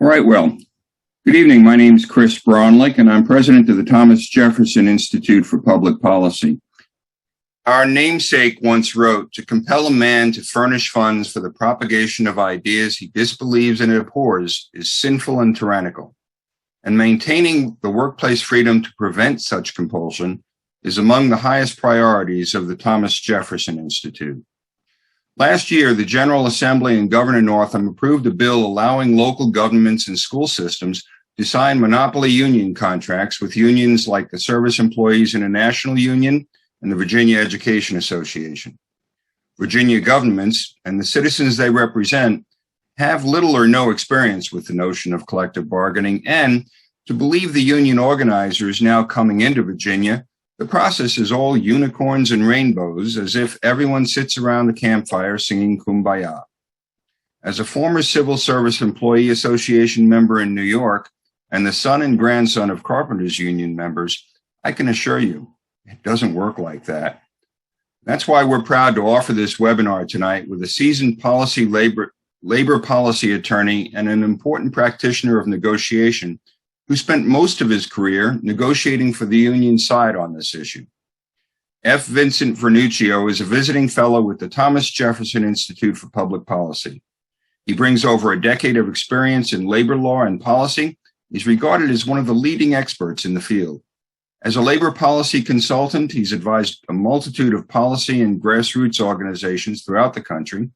All right, well, good evening. My name is Chris Braunlick, and I'm president of the Thomas Jefferson Institute for Public Policy. Our namesake once wrote, "To compel a man to furnish funds for the propagation of ideas he disbelieves and abhors is sinful and tyrannical, and maintaining the workplace freedom to prevent such compulsion is among the highest priorities of the Thomas Jefferson Institute." Last year, the General Assembly and Governor Northam approved a bill allowing local governments and school systems to sign monopoly union contracts with unions like the Service Employees International Union and the Virginia Education Association. Virginia governments and the citizens they represent have little or no experience with the notion of collective bargaining, and to believe the union organizers now coming into Virginia, the process is all unicorns and rainbows, as if everyone sits around the campfire singing Kumbaya. As a former Civil Service Employee Association member in New York and the son and grandson of Carpenters Union members, I can assure you, it doesn't work like that. That's why we're proud to offer this webinar tonight with a seasoned labor policy attorney and an important practitioner of negotiation who spent most of his career negotiating for the union side on this issue. F. Vincent Vernuccio is a visiting fellow with the Thomas Jefferson Institute for Public Policy. He brings over a decade of experience in labor law and policy. He's regarded as one of the leading experts in the field. As a labor policy consultant, he's advised a multitude of policy and grassroots organizations throughout the country,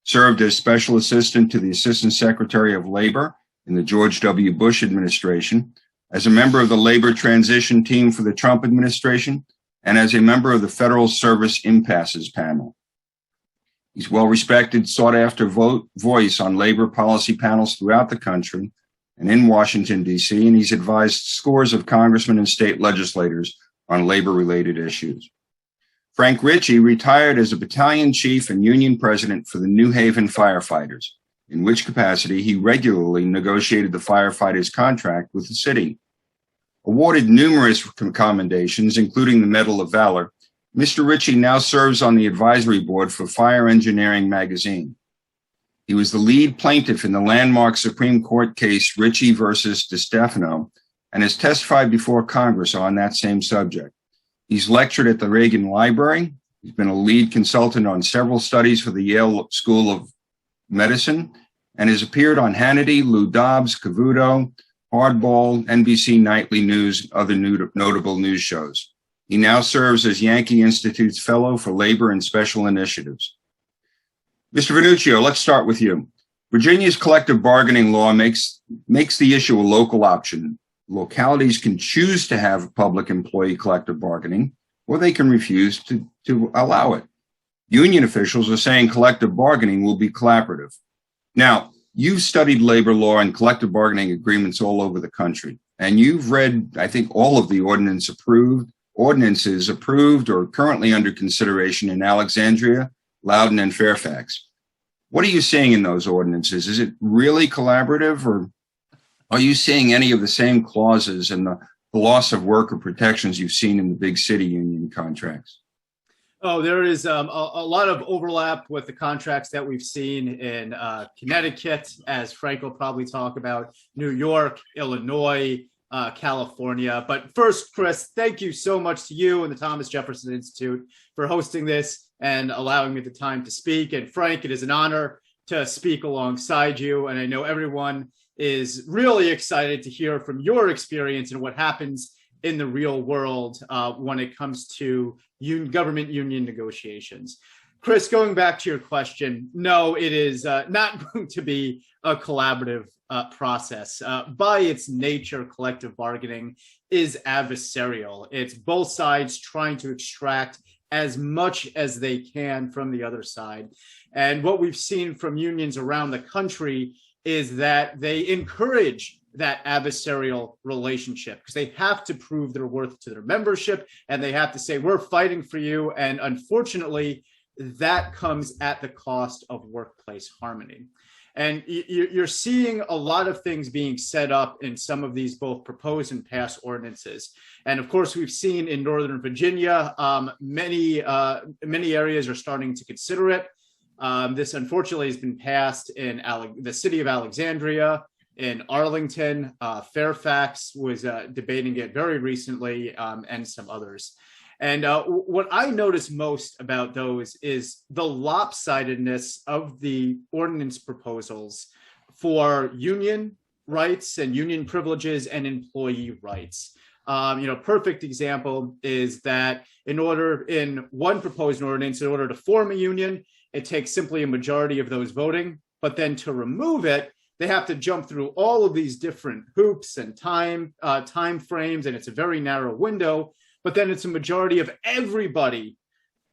served as special assistant to the Assistant Secretary of Labor in the George W. Bush administration, as a member of the labor transition team for the Trump administration, and as a member of the Federal Service Impasses panel. He's well-respected, sought-after voice on labor policy panels throughout the country and in Washington, D.C., and he's advised scores of congressmen and state legislators on labor-related issues. Frank Ricci retired as a battalion chief and union president for the New Haven firefighters, in which capacity he regularly negotiated the firefighters' contract with the city. Awarded numerous commendations, including the Medal of Valor, Mr. Ricci now serves on the advisory board for Fire Engineering magazine. He was the lead plaintiff in the landmark Supreme Court case Ricci versus DeStefano and has testified before Congress on that same subject. He's lectured at the Reagan Library. He's been a lead consultant on several studies for the Yale School of Medicine, and has appeared on Hannity, Lou Dobbs, Cavuto, Hardball, NBC Nightly News, other notable news shows. He now serves as Yankee Institute's Fellow for Labor and Special Initiatives. Mr. Vernuccio, let's start with you. Virginia's collective bargaining law makes the issue a local option. Localities can choose to have public employee collective bargaining, or they can refuse to allow it. Union officials are saying collective bargaining will be collaborative. Now, you've studied labor law and collective bargaining agreements all over the country, and you've read, I think, all of the ordinances approved or currently under consideration in Alexandria, Loudoun, and Fairfax. What are you seeing in those ordinances? Is it really collaborative, or are you seeing any of the same clauses and the loss of worker protections you've seen in the big city union contracts? Oh, there is a lot of overlap with the contracts that we've seen in Connecticut, as Frank will probably talk about, New York, Illinois, California. But first, Chris, thank you so much to you and the Thomas Jefferson Institute for hosting this and allowing me the time to speak. And Frank, it is an honor to speak alongside you. And I know everyone is really excited to hear from your experience and what happens in the real world when it comes to government union negotiations. Chris, going back to your question, no, it is not going to be a collaborative process. By its nature, collective bargaining is adversarial. It's both sides trying to extract as much as they can from the other side. And what we've seen from unions around the country is that they encourage that adversarial relationship because they have to prove their worth to their membership, and they have to say, we're fighting for you. And unfortunately, that comes at the cost of workplace harmony. And you're seeing a lot of things being set up in some of these both proposed and passed ordinances. And of course, we've seen in Northern Virginia, many areas are starting to consider it. This unfortunately has been passed in the city of Alexandria, in Arlington. Fairfax was debating it very recently, and some others. And what I notice most about those is the lopsidedness of the ordinance proposals for union rights and union privileges and employee rights. Perfect example is that in one proposed ordinance, in order to form a union, it takes simply a majority of those voting, but then to remove it, they have to jump through all of these different hoops and time frames, and it's a very narrow window. But then it's a majority of everybody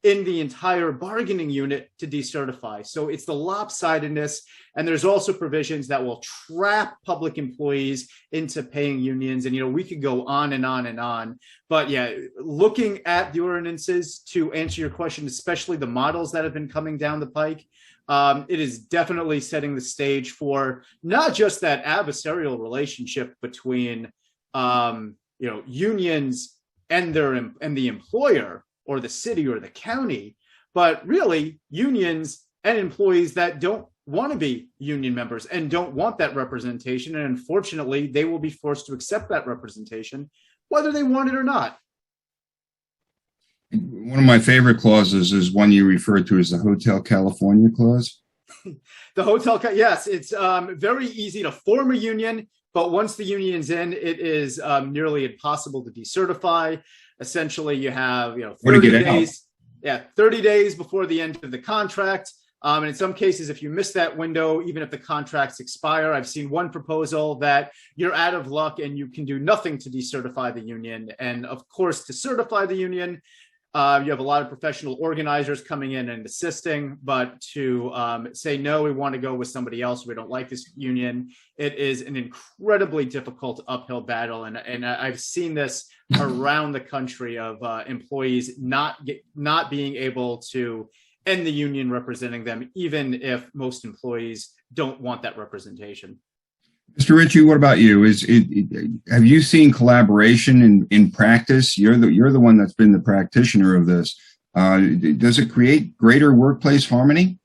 in the entire bargaining unit to decertify. So it's the lopsidedness. And there's also provisions that will trap public employees into paying unions. And, we could go on and on and on. But yeah, looking at the ordinances to answer your question, especially the models that have been coming down the pike, it is definitely setting the stage for not just that adversarial relationship between, unions and the employer or the city or the county, but really unions and employees that don't want to be union members and don't want that representation. And unfortunately, they will be forced to accept that representation, whether they want it or not. One of my favorite clauses is one you referred to as the Hotel California clause. The yes, it's very easy to form a union, but once the union's in, it is nearly impossible to decertify. Essentially, you have 30 days. Yeah, 30 days before the end of the contract. And in some cases, if you miss that window, even if the contracts expire, I've seen one proposal that you're out of luck and you can do nothing to decertify the union. And of course, to certify the union, you have a lot of professional organizers coming in and assisting, but to say, no, we want to go with somebody else, we don't like this union, it is an incredibly difficult uphill battle. And I've seen this around the country of employees not being able to end the union representing them, even if most employees don't want that representation. Mr. Ricci, what about you? Have you seen collaboration in practice? You're the one that's been the practitioner of this. Does it create greater workplace harmony?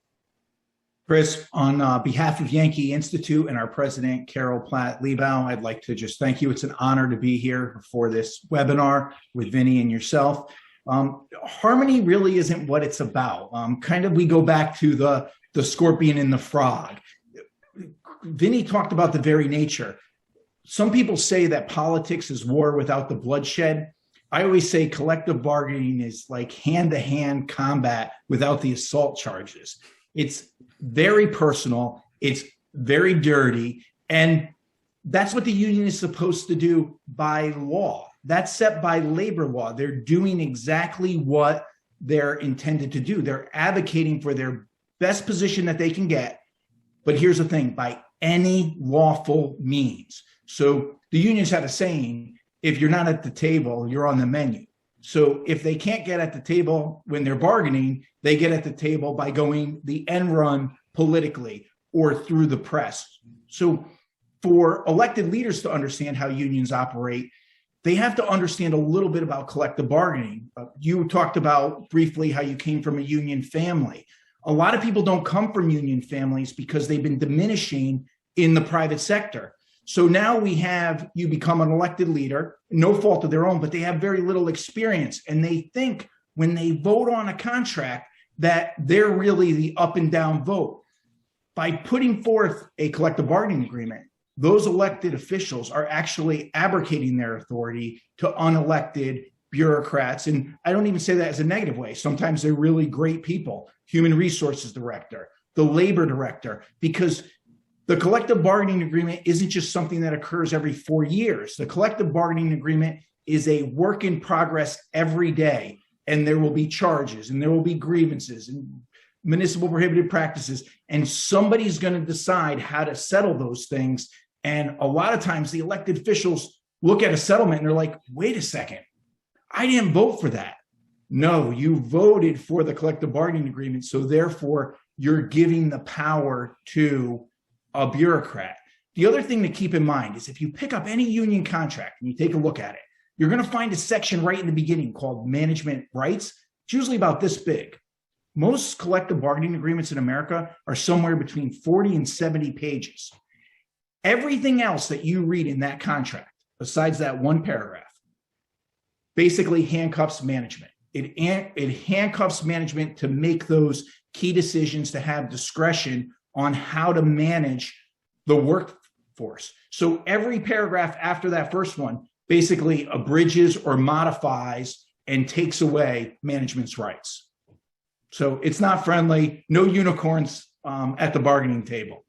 Chris, on behalf of Yankee Institute and our president, Carol Platt-Liebau, I'd like to just thank you. It's an honor to be here for this webinar with Vinny and yourself. Harmony really isn't what it's about. We go back to the scorpion and the frog. Vinny talked about the very nature. Some people say that politics is war without the bloodshed. I always say collective bargaining is like hand-to-hand combat without the assault charges. It's very personal. It's very dirty. And that's what the union is supposed to do by law. That's set by labor law. They're doing exactly what they're intended to do. They're advocating for their best position that they can get. But here's the thing, by any lawful means. So the unions have a saying, if you're not at the table, you're on the menu. So if they can't get at the table when they're bargaining, they get at the table by going the end run politically or through the press. So for elected leaders to understand how unions operate, they have to understand a little bit about collective bargaining. You talked about briefly how you came from a union family. A lot of people don't come from union families because they've been diminishing in the private sector. So now we have you become an elected leader, no fault of their own, but they have very little experience. And they think when they vote on a contract that they're really the up and down vote. By putting forth a collective bargaining agreement, those elected officials are actually abrogating their authority to unelected bureaucrats. And I don't even say that as a negative way. Sometimes they're really great people, human resources director, the labor director, because the collective bargaining agreement isn't just something that occurs every 4 years. The collective bargaining agreement is a work in progress every day. And there will be charges and there will be grievances and municipal prohibited practices. And somebody's going to decide how to settle those things. And a lot of times the elected officials look at a settlement and they're like, wait a second, I didn't vote for that. No, you voted for the collective bargaining agreement. So therefore, you're giving the power to a bureaucrat. The other thing to keep in mind is if you pick up any union contract and you take a look at it, you're going to find a section right in the beginning called management rights. It's usually about this big. Most collective bargaining agreements in America are somewhere between 40 and 70 pages. Everything else that you read in that contract, besides that one paragraph, basically handcuffs management. It handcuffs management to make those key decisions, to have discretion on how to manage the workforce. So every paragraph after that first one basically abridges or modifies and takes away management's rights. So it's not friendly. No unicorns at the bargaining table.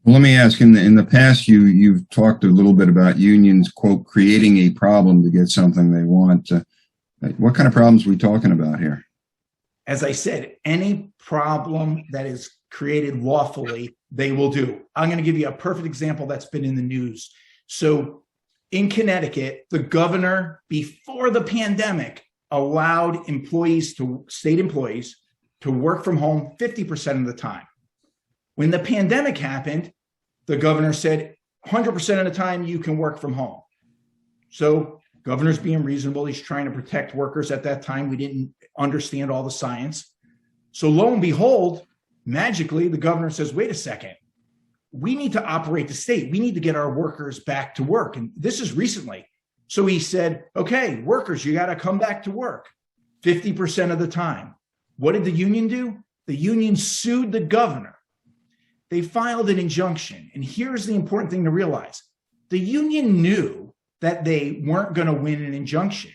Well, let me ask, in the past, you've talked a little bit about unions, quote, creating a problem to get something they want. What kind of problems are we talking about here? As I said, any problem that is created lawfully, they will do. I'm going to give you a perfect example that's been in the news. So in Connecticut, the governor, before the pandemic, allowed state employees to work from home 50% of the time. When the pandemic happened, the governor said 100% of the time you can work from home. So governor's being reasonable. He's trying to protect workers at that time. We didn't understand all the science. So lo and behold, magically, the governor says, wait a second, we need to operate the state. We need to get our workers back to work. And this is recently. So he said, okay, workers, you got to come back to work 50% of the time. What did the union do? The union sued the governor. They filed an injunction. And here's the important thing to realize. The union knew that they weren't going to win an injunction.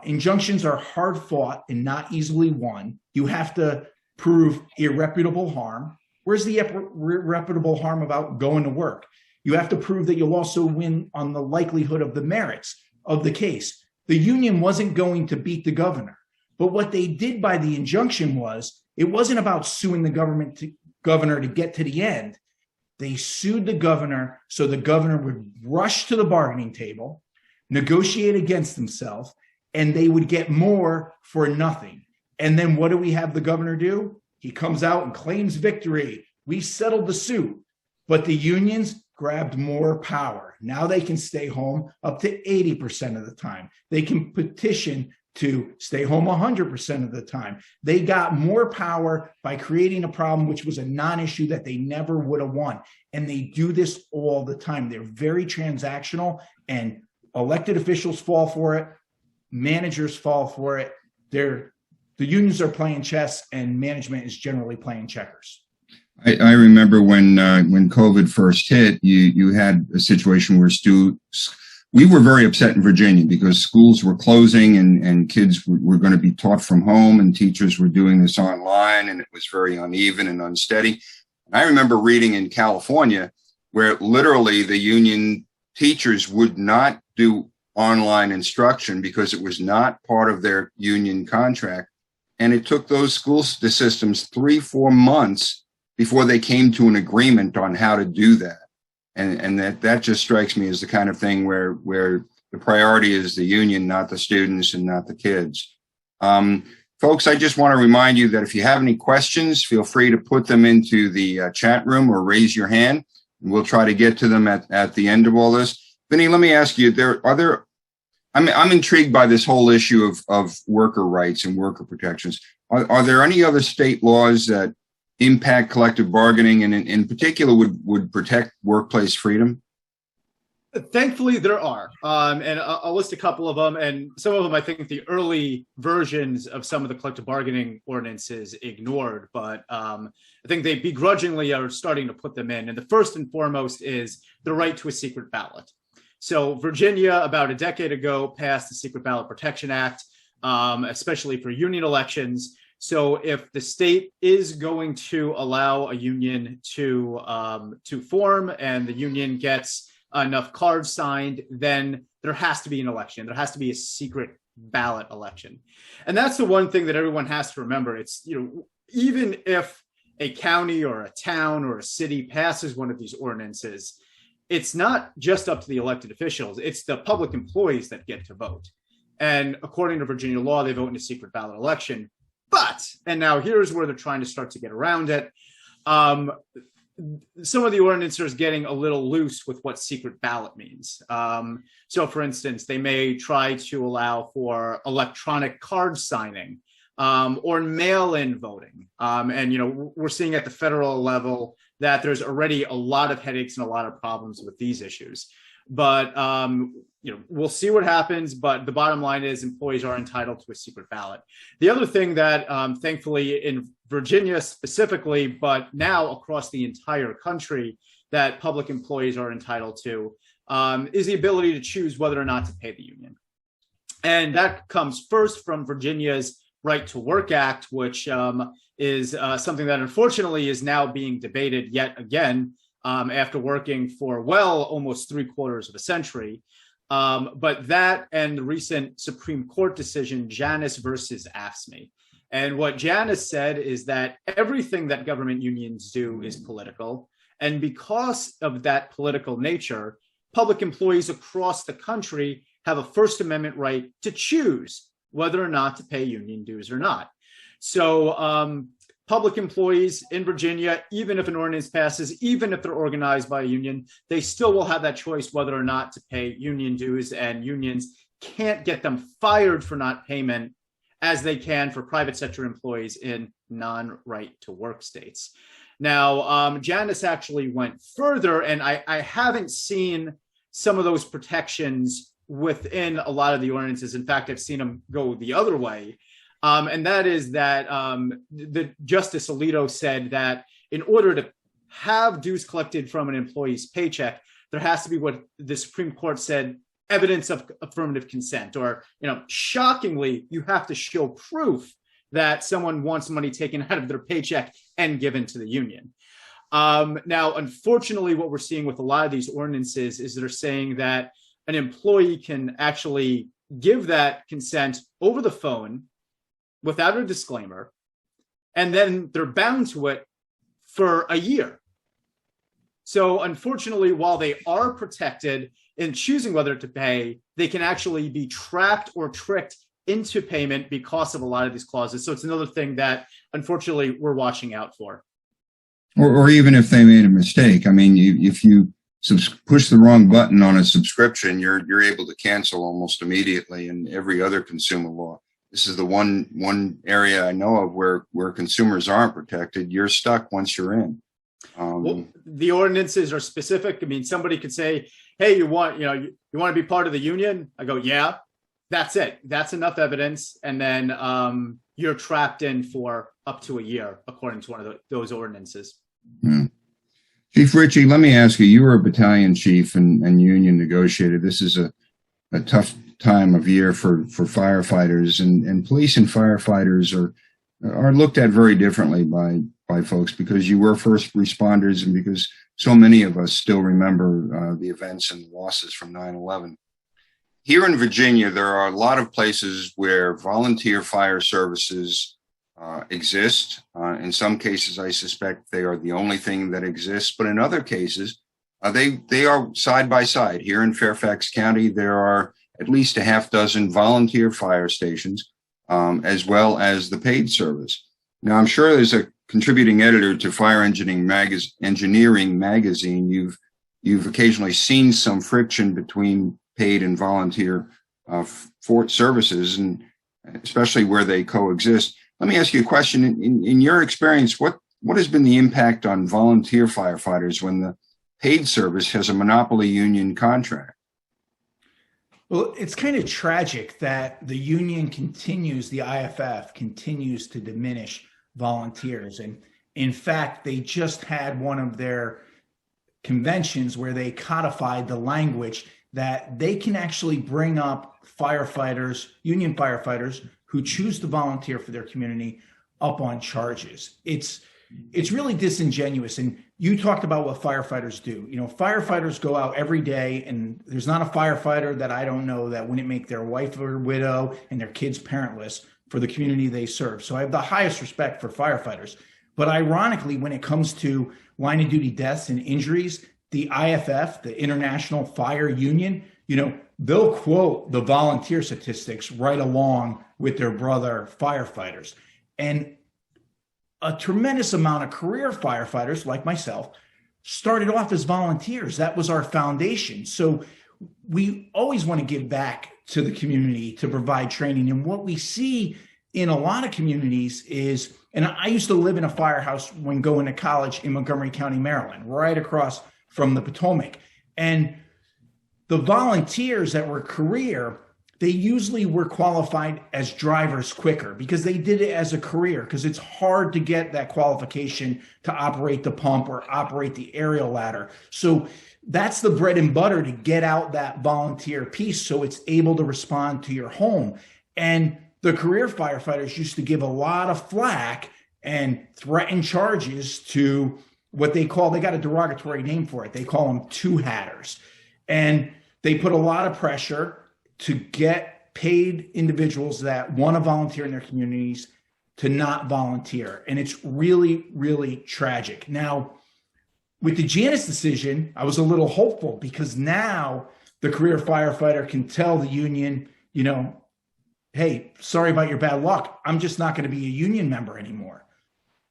Injunctions are hard fought and not easily won. You have to prove irreparable harm. Where's the irreparable harm about going to work? You have to prove that you'll also win on the likelihood of the merits of the case. The union wasn't going to beat the governor. But what they did by the injunction was, it wasn't about suing the governor to get to the end. They sued the governor so the governor would rush to the bargaining table, negotiate against himself, and they would get more for nothing. And then what do we have the governor do? He comes out and claims victory. We settled the suit, but the unions grabbed more power. Now they can stay home up to 80% of the time. They can petition to stay home 100% of the time. They got more power by creating a problem which was a non-issue that they never would have won. And they do this all the time. They're very transactional, and elected officials fall for it. Managers fall for it. The unions are playing chess, and management is generally playing checkers. I remember when COVID first hit, you had a situation where we were very upset in Virginia because schools were closing and kids were going to be taught from home, and teachers were doing this online, and it was very uneven and unsteady. And I remember reading in California where literally the union teachers would not do online instruction because it was not part of their union contract. And it took those the systems 3-4 months before they came to an agreement on how to do that. And that just strikes me as the kind of thing where the priority is the union, not the students and not the kids. Folks, I just want to remind you that if you have any questions, feel free to put them into the chat room or raise your hand, and we'll try to get to them at the end of all this. Vinny, let me ask you, I'm intrigued by this whole issue of worker rights and worker protections. Are there any other state laws that impact collective bargaining and in particular would protect workplace freedom? Thankfully, there are. And I'll list a couple of them. And some of them, I think the early versions of some of the collective bargaining ordinances ignored. But I think they begrudgingly are starting to put them in. And the first and foremost is the right to a secret ballot. So Virginia, about a decade ago, passed the Secret Ballot Protection Act, especially for union elections. So if the state is going to allow a union to form and the union gets enough cards signed, then there has to be an election. There has to be a secret ballot election. And that's the one thing that everyone has to remember. It's, even if a county or a town or a city passes one of these ordinances, it's not just up to the elected officials. It's the public employees that get to vote. And according to Virginia law, they vote in a secret ballot election. But, and now here's where they're trying to start to get around it. Some of the ordinances are getting a little loose with what secret ballot means. So for instance, they may try to allow for electronic card signing or mail-in voting. And, we're seeing at the federal level that there's already a lot of headaches and a lot of problems with these issues. But we'll see what happens. But the bottom line is employees are entitled to a secret ballot. The other thing that thankfully in Virginia specifically, but now across the entire country, that public employees are entitled to is the ability to choose whether or not to pay the union. And that comes first from Virginia's Right to Work Act, which is something that unfortunately is now being debated yet again after working for, almost 3/4 of a century. But that and the recent Supreme Court decision, Janus versus AFSCME. And what Janus said is that everything that government unions do is political. And because of that political nature, public employees across the country have a First Amendment right to choose whether or not to pay union dues or not. So public employees in Virginia, even if an ordinance passes, even if they're organized by a union, they still will have that choice whether or not to pay union dues, and unions can't get them fired for not payment as they can for private sector employees in non-right to work states. Now, Janus actually went further, and I haven't seen some of those protections within a lot of the ordinances. In fact, I've seen them go the other way. And that is that the Justice Alito said that in order to have dues collected from an employee's paycheck, there has to be what the Supreme Court said, evidence of affirmative consent, or, shockingly, you have to show proof that someone wants money taken out of their paycheck and given to the union. Now, unfortunately, what we're seeing with a lot of these ordinances is they're saying that an employee can actually give that consent over the phone without a disclaimer, and then they're bound to it for a year. So unfortunately, while they are protected in choosing whether to pay, they can actually be trapped or tricked into payment because of a lot of these clauses. So it's another thing that unfortunately we're watching out for. Or even if they made a mistake. I mean, if you push the wrong button on a subscription, you're able to cancel almost immediately in every other consumer law. This is the one area I know of where consumers aren't protected. You're stuck once you're in. Well, the ordinances are specific. I mean, somebody could say, "Hey, you want to be part of the union?" I go, "Yeah." That's it. That's enough evidence, and then you're trapped in for up to a year, according to one of those ordinances. Yeah. Chief Ricci, let me ask you. You were a battalion chief and union negotiator. This is a tough time of year for firefighters, and police and firefighters are looked at very differently by folks because you were first responders and because so many of us still remember the events and losses from 9/11. Here in Virginia, there are a lot of places where volunteer fire services exist. In some cases, I suspect they are the only thing that exists, but in other cases, they are side by side. Here in Fairfax County, there are at least a half dozen volunteer fire stations, as well as the paid service. Now, I'm sure there's a contributing editor to Fire Engineering Magazine. You've occasionally seen some friction between paid and volunteer for services, and especially where they coexist. Let me ask you a question. In your experience, what has been the impact on volunteer firefighters when the paid service has a monopoly union contract? Well, it's kind of tragic that the union the IFF continues to diminish volunteers. And in fact, they just had one of their conventions where they codified the language that they can actually bring up firefighters, union firefighters who choose to volunteer for their community up on charges. It's really disingenuous. And you talked about what firefighters do. Firefighters go out every day, and there's not a firefighter that I don't know that wouldn't make their wife or widow and their kids parentless for the community they serve. So I have the highest respect for firefighters. But ironically, when it comes to line of duty deaths and injuries, the IFF, the International Fire Union, they'll quote the volunteer statistics right along with their brother firefighters. And a tremendous amount of career firefighters like myself started off as volunteers. That was our foundation. So we always want to give back to the community to provide training. And what we see in a lot of communities is, and I used to live in a firehouse when going to college in Montgomery County, Maryland, right across from the Potomac. And the volunteers that were career, they usually were qualified as drivers quicker because they did it as a career, because it's hard to get that qualification to operate the pump or operate the aerial ladder. So that's the bread and butter to get out that volunteer piece so it's able to respond to your home. And the career firefighters used to give a lot of flack and threaten charges to what they got a derogatory name for it. They call them two-hatters. And they put a lot of pressure to get paid individuals that want to volunteer in their communities to not volunteer. And it's really, really tragic. Now, with the Janus decision, I was a little hopeful because now the career firefighter can tell the union, hey, sorry about your bad luck. I'm just not going to be a union member anymore.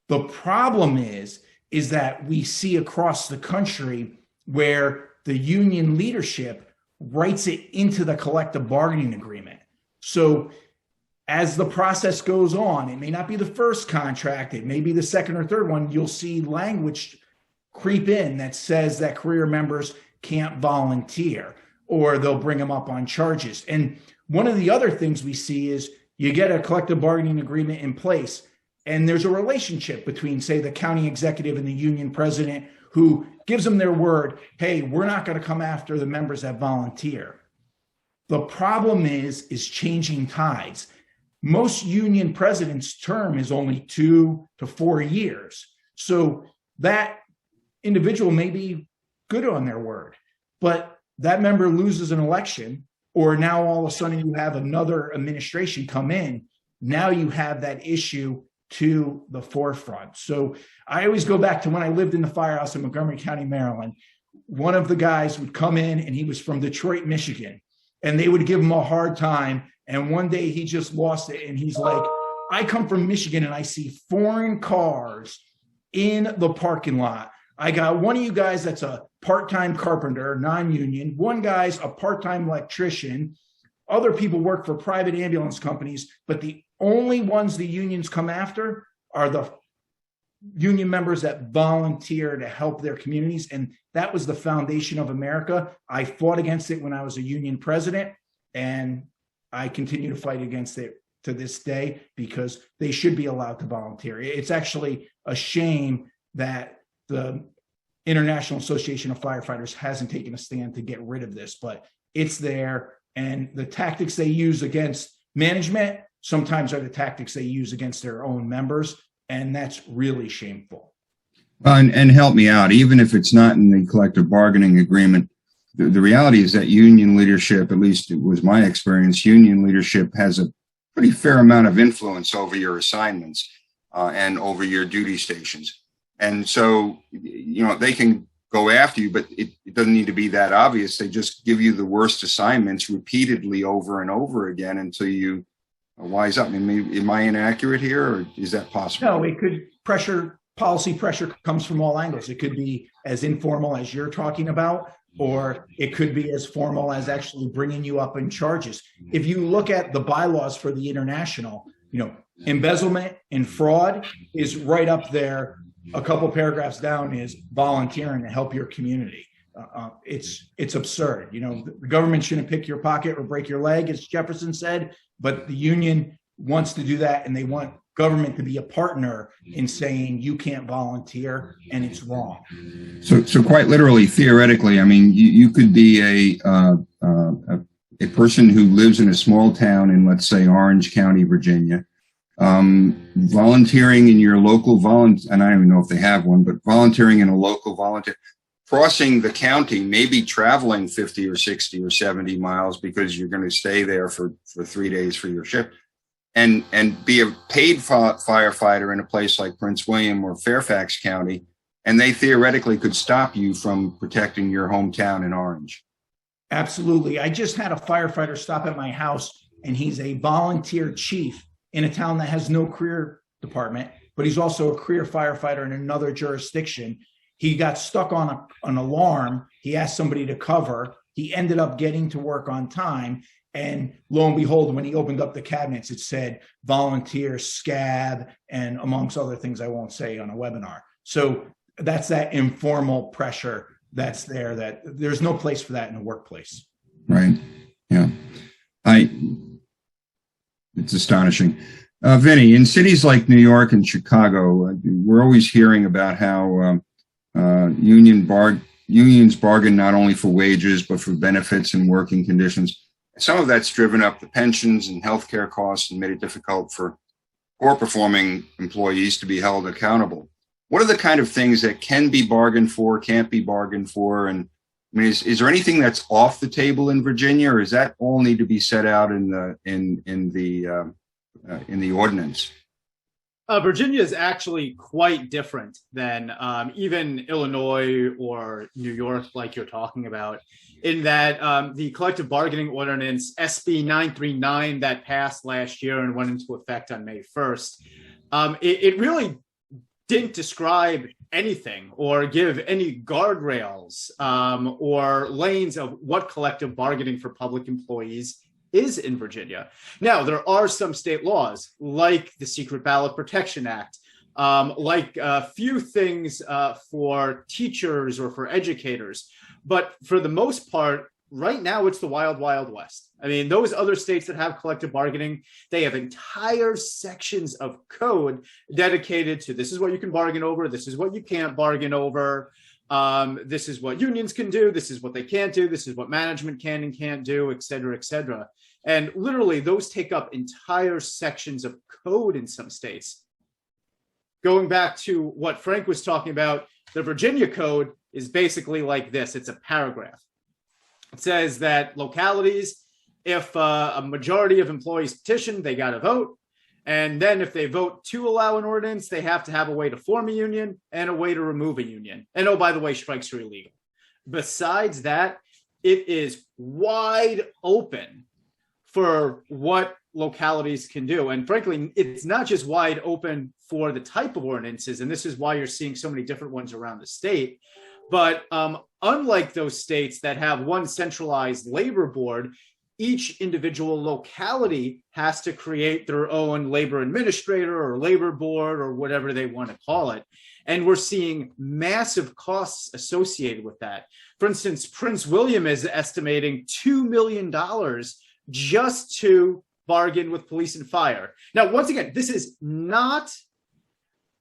The problem is that we see across the country where the union leadership writes it into the collective bargaining agreement. So as the process goes on, it may not be the first contract, it may be the second or third one, you'll see language creep in that says that career members can't volunteer, or they'll bring them up on charges. And one of the other things we see is you get a collective bargaining agreement in place, and there's a relationship between, say, the county executive and the union president who gives them their word, hey, we're not going to come after the members that volunteer. The problem is changing tides. Most union presidents' term is only 2 to 4 years. So that individual may be good on their word, but that member loses an election, or now all of a sudden you have another administration come in. Now you have that issue to the forefront. So I always go back to when I lived in the firehouse in Montgomery County, Maryland. One of the guys would come in and he was from Detroit, Michigan, and they would give him a hard time. And one day he just lost it. And he's like, I come from Michigan and I see foreign cars in the parking lot. I got one of you guys that's a part-time carpenter, non-union. One guy's a part-time electrician. Other people work for private ambulance companies, but the only ones the unions come after are the union members that volunteer to help their communities. And that was the foundation of America. I fought against it when I was a union president, and I continue to fight against it to this day because they should be allowed to volunteer. It's actually a shame that the International Association of Firefighters hasn't taken a stand to get rid of this, but it's there. And the tactics they use against management sometimes are the tactics they use against their own members. And that's really shameful. And help me out, even if it's not in the collective bargaining agreement, the reality is that union leadership, at least it was my experience, union leadership has a pretty fair amount of influence over your assignments and over your duty stations. And so, they can go after you, but it doesn't need to be that obvious. They just give you the worst assignments repeatedly over and over again until you wise up. Am I inaccurate here, or is that possible? No, it could policy pressure comes from all angles. It could be as informal as you're talking about, or it could be as formal as actually bringing you up in charges. If you look at the bylaws for the international, embezzlement and fraud is right up there. A couple paragraphs down is volunteering to help your community. It's absurd. The government shouldn't pick your pocket or break your leg, as Jefferson said, but the union wants to do that, and they want government to be a partner in saying you can't volunteer, and it's wrong. So quite literally, theoretically, you could be a person who lives in a small town in, let's say, Orange County, Virginia, volunteering in your local and I don't even know if they have one, but volunteering in a local volunteer, crossing the county, maybe traveling 50 or 60 or 70 miles because you're going to stay there for 3 days for your shift, and be a paid firefighter in a place like Prince William or Fairfax County, and they theoretically could stop you from protecting your hometown in Orange. Absolutely. I just had a firefighter stop at my house, and he's a volunteer chief in a town that has no career department, but he's also a career firefighter in another jurisdiction. He got stuck on an alarm. He asked somebody to cover. He ended up getting to work on time, And lo and behold, when he opened up the cabinets, it said volunteer, scab, and amongst other things I won't say on a webinar. So that's that informal pressure that's there, that there's no place for that in a workplace. Right. Yeah. It's astonishing. Vinny, in cities like New York and Chicago, we're always hearing about how unions bargain not only for wages, but for benefits and working conditions. Some of that's driven up the pensions and healthcare costs and made it difficult for poor performing employees to be held accountable. What are the kind of things that can be bargained for, can't be bargained for? And I mean, is there anything that's off the table in Virginia, or does that all need to be set out in the ordinance? Virginia is actually quite different than even Illinois or New York, like you're talking about, in that the collective bargaining ordinance, SB 939, that passed last year and went into effect on May 1st, it really didn't describe anything or give any guardrails or lanes of what collective bargaining for public employees is in Virginia. Now, there are some state laws like the Secret Ballot Protection Act, like a few things for teachers or for educators. But for the most part, right now, it's the wild, wild west. I mean, those other states that have collective bargaining, they have entire sections of code dedicated to this is what you can bargain over, this is what you can't bargain over, this is what unions can do, this is what they can't do, this is what management can and can't do, et cetera, et cetera. And literally, those take up entire sections of code in some states. Going back to what Frank was talking about, the Virginia code is basically like this. It's a paragraph. It says that localities, if a majority of employees petition, they got to vote. And then if they vote to allow an ordinance, they have to have a way to form a union and a way to remove a union. And oh, by the way, strikes are illegal. Besides that, it is wide open for what localities can do. And frankly, it's not just wide open for the type of ordinances, and this is why you're seeing so many different ones around the state. But unlike those states that have one centralized labor board, each individual locality has to create their own labor administrator or labor board or whatever they want to call it. And we're seeing massive costs associated with that. For instance, Prince William is estimating $2 million just to bargain with police and fire. Now, once again, this is not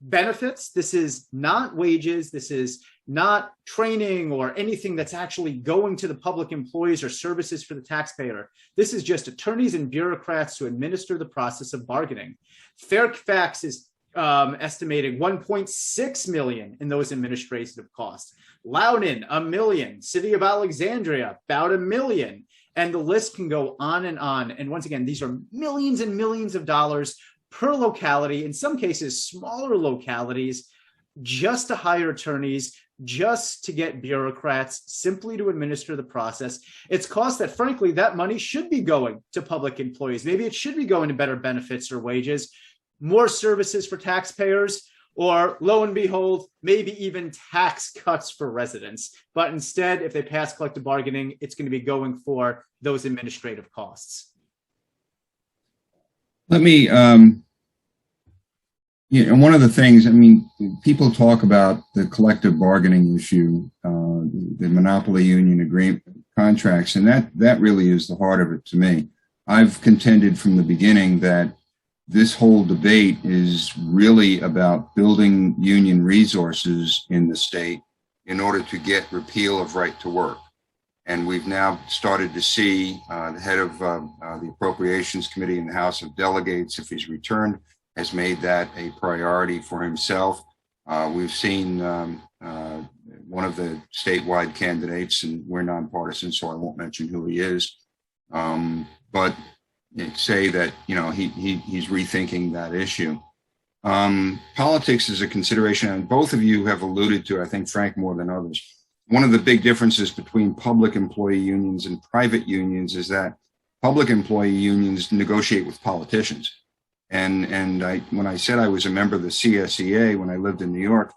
benefits. This is not wages. This is not training or anything that's actually going to the public employees or services for the taxpayer. This is just attorneys and bureaucrats to administer the process of bargaining. Fairfax is estimating $1.6 million in those administrative costs. Loudoun, $1 million. City of Alexandria, about $1 million. And the list can go on and on. And once again, these are millions and millions of dollars per locality, in some cases, smaller localities, just to hire attorneys, just to get bureaucrats, simply to administer the process. It's cost that, frankly, that money should be going to public employees. Maybe it should be going to better benefits or wages, more services for taxpayers, or lo and behold, maybe even tax cuts for residents. But instead, if they pass collective bargaining, it's going to be going for those administrative costs. Let me, one of the things, I mean, people talk about the collective bargaining issue, the monopoly union agreement contracts, and that really is the heart of it to me. I've contended from the beginning that this whole debate is really about building union resources in the state in order to get repeal of right to work. And we've now started to see the head of the Appropriations Committee in the House of Delegates, if he's returned, has made that a priority for himself. We've seen one of the statewide candidates, and we're nonpartisan, so I won't mention who he is, but say that he's rethinking that issue. Politics is a consideration, and both of you have alluded to, I think, Frank, more than others. One of the big differences between public employee unions and private unions is that public employee unions negotiate with politicians. And when I said I was a member of the CSEA when I lived in New York,